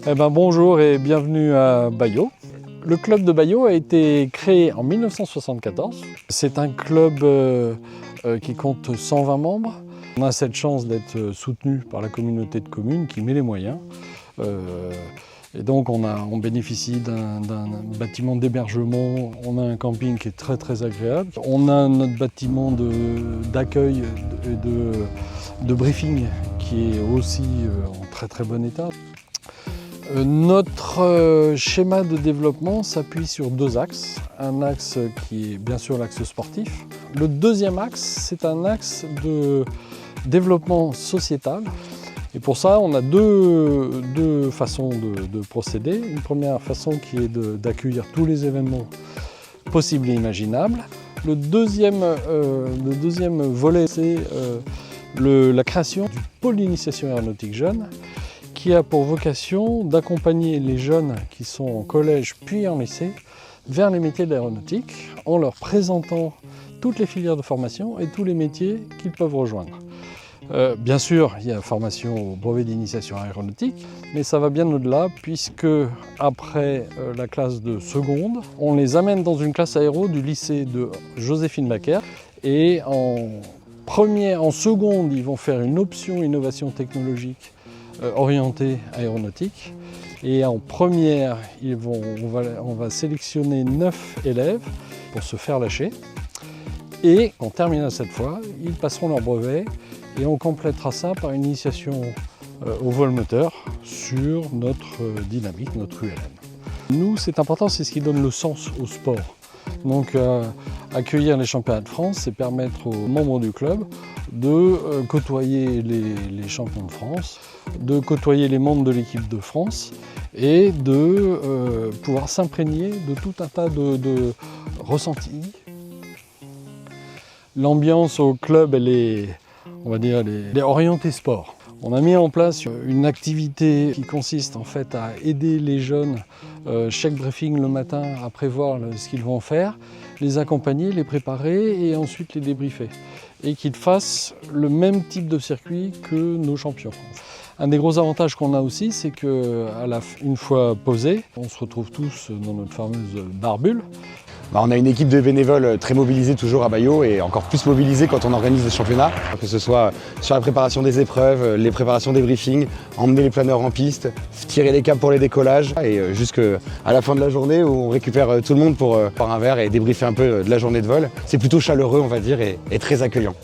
Bonjour et bienvenue à Baillot. Le club de Baillot a été créé en 1974. C'est un club qui compte 120 membres. On a cette chance d'être soutenu par la communauté de communes qui met les moyens. Et donc on bénéficie d'un bâtiment d'hébergement, on a un camping qui est très agréable. On a notre bâtiment d'accueil et de briefing qui est aussi en très bon état. Notre schéma de développement s'appuie sur deux axes. Un axe qui est bien sûr l'axe sportif. Le deuxième axe, c'est un axe de développement sociétal. Et pour ça, on a deux façons de procéder. Une première façon qui est d'accueillir tous les événements possibles et imaginables. Le deuxième volet, c'est la création du pôle d'initiation aéronautique jeune, qui a pour vocation d'accompagner les jeunes qui sont en collège puis en lycée vers les métiers de l'aéronautique en leur présentant toutes les filières de formation et tous les métiers qu'ils peuvent rejoindre. Bien sûr, il y a la formation au brevet d'initiation aéronautique, mais ça va bien au-delà puisque après la classe de seconde, on les amène dans une classe aéro du lycée de Joséphine Baker et en seconde, ils vont faire une option innovation technologique orientée aéronautique. Et en première, on va sélectionner 9 élèves pour se faire lâcher. Et en terminale cette fois, ils passeront leur brevet et on complétera ça par une initiation au vol moteur sur notre dynamique, notre ULM. Nous, c'est important, c'est ce qui donne le sens au sport. Donc accueillir les championnats de France, c'est permettre aux membres du club de côtoyer les champions de France, de côtoyer les membres de l'équipe de France et de pouvoir s'imprégner de tout un tas de ressentis. L'ambiance au club, elle est orientée sport. On a mis en place une activité qui consiste en fait à aider les jeunes chaque briefing le matin à prévoir ce qu'ils vont faire, les accompagner, les préparer et ensuite les débriefer. Et qu'ils fassent le même type de circuit que nos champions. Un des gros avantages qu'on a aussi, c'est qu'une fois posés, on se retrouve tous dans notre fameuse barbule. On a une équipe de bénévoles très mobilisée toujours à Baillot et encore plus mobilisée quand on organise des championnats, que ce soit sur la préparation des épreuves, les préparations des briefings, emmener les planeurs en piste, tirer les câbles pour les décollages et jusqu'à la fin de la journée où on récupère tout le monde pour boire un verre et débriefer un peu de la journée de vol. C'est plutôt chaleureux on va dire et très accueillant.